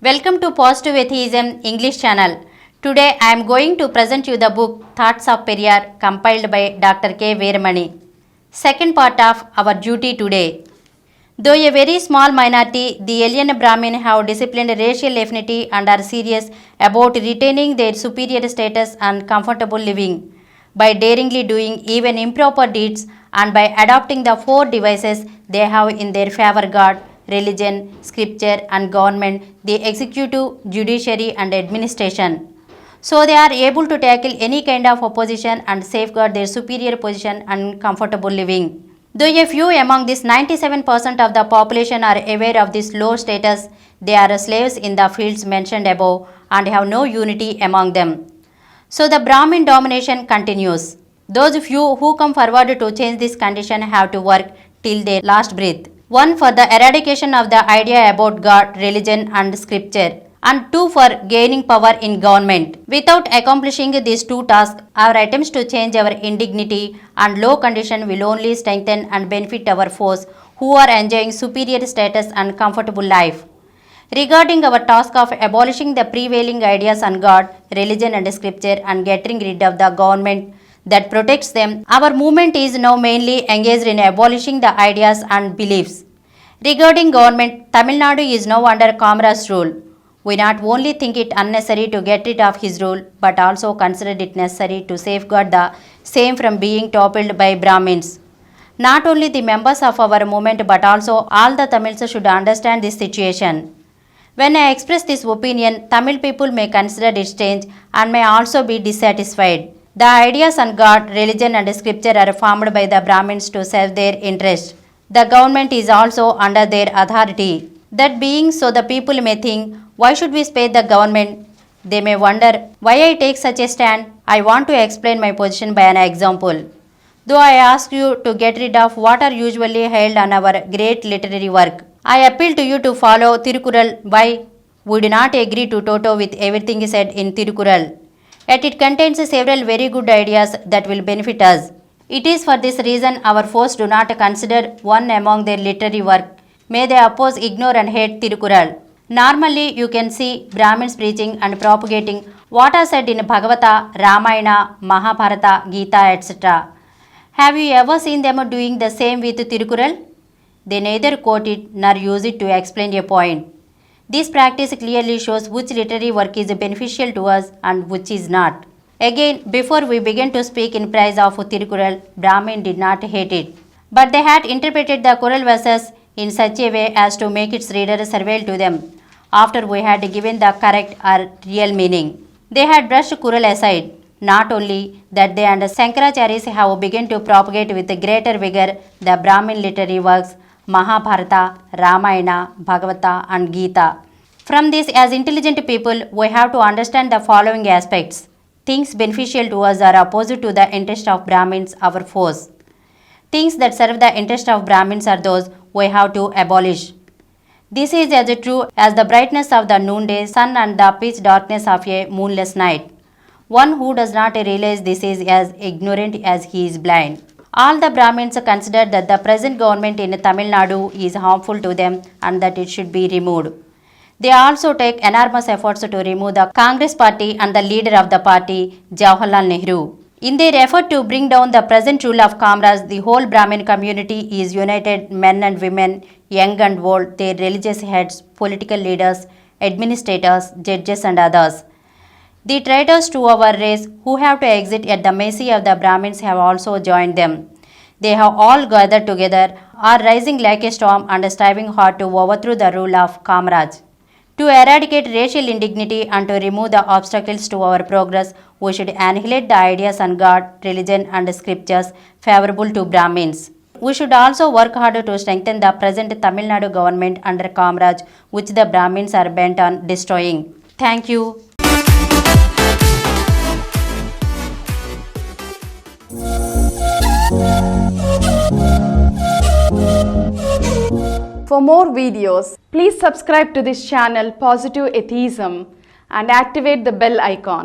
Welcome to Positive Atheism English channel. Today I am going to present you the book Thoughts of Periyar compiled by Dr. K. Veeramani. Second part of our duty today. Though a very small minority, the alien Brahmin have disciplined racial affinity and are serious about retaining their superior status and comfortable living by daringly doing even improper deeds and by adopting the four devices they have in their favor: God, religion, scripture and government, the executive, judiciary and administration. So they are able to tackle any kind of opposition and safeguard their superior position and comfortable living. Though a few among this 97% of the population are aware of this low status, they are slaves in the fields mentioned above and have no unity among them. So the Brahmin domination continues. Those few who come forward to change this condition have to work till their last breath. One, for the eradication of the idea about God, religion and scripture, and two, for gaining power in government. Without accomplishing these two tasks, our attempts to change our indignity and low condition will only strengthen and benefit our foes who are enjoying superior status and comfortable life. Regarding our task of abolishing the prevailing ideas on God, religion and scripture and getting rid of the government that protects them, our movement is now mainly engaged in abolishing the ideas and beliefs. Regarding government, Tamil Nadu is now under Kamaraj's rule. We not only think it unnecessary to get rid of his rule, but also consider it necessary to safeguard the same from being toppled by Brahmins. Not only the members of our movement, but also all the Tamils should understand this situation. When I express this opinion, Tamil people may consider it strange and may also be dissatisfied. The ideas on God, religion and scripture are formed by the Brahmins to serve their interest. The government is also under their authority. That being so, the people may think, why should we spare the government? They may wonder why I take such a stand. I want to explain my position by an example. Though I ask you to get rid of what are usually held on our great literary work, I appeal to you to follow Tirukural. Why? We do not agree to toto with everything said in Tirukural. Yet it contains several very good ideas that will benefit us. It is for this reason our foes do not consider one among their literary work. May they oppose, ignore and hate Tirukural. Normally you can see Brahmins preaching and propagating what are said in Bhagavata, Ramayana, Mahabharata, Gita, etc. Have you ever seen them doing the same with Tirukural? They neither quote it nor use it to explain a point. This practice clearly shows which literary work is beneficial to us and which is not. Again, before we begin to speak in praise of Tirukural, Brahmin did not hate it, but they had interpreted the Kural verses in such a way as to make its reader servile to them, after we had given the correct or real meaning. They had brushed Kural aside. Not only that, they and Shankaracharya have begun to propagate with greater vigor the Brahmin literary works Mahabharata, Ramayana, Bhagavata and Gita. From this, as intelligent people, we have to understand the following aspects. Things beneficial to us are opposite to the interest of Brahmins, our foes. Things that serve the interest of Brahmins are those we have to abolish. This is as true as the brightness of the noonday sun and the pitch darkness of a moonless night. One who does not realize this is as ignorant as he is blind. All the Brahmins consider that the present government in Tamil Nadu is harmful to them and that it should be removed. They also take enormous efforts to remove the Congress party and the leader of the party, Jawaharlal Nehru. In their effort to bring down the present rule of Kamaraj, the whole Brahmin community is united, men and women, young and old, their religious heads, political leaders, administrators, judges and others. The traitors to our race who have to exit at the mercy of the Brahmins have also joined them. They have all gathered together, are rising like a storm and striving hard to overthrow the rule of Kamaraj. To eradicate racial indignity and to remove the obstacles to our progress, we should annihilate the ideas on God, religion and scriptures favorable to Brahmins. We should also work hard to strengthen the present Tamil Nadu government under Kamaraj, which the Brahmins are bent on destroying. Thank you. For more videos, please subscribe to this channel Positive Atheism and activate the bell icon.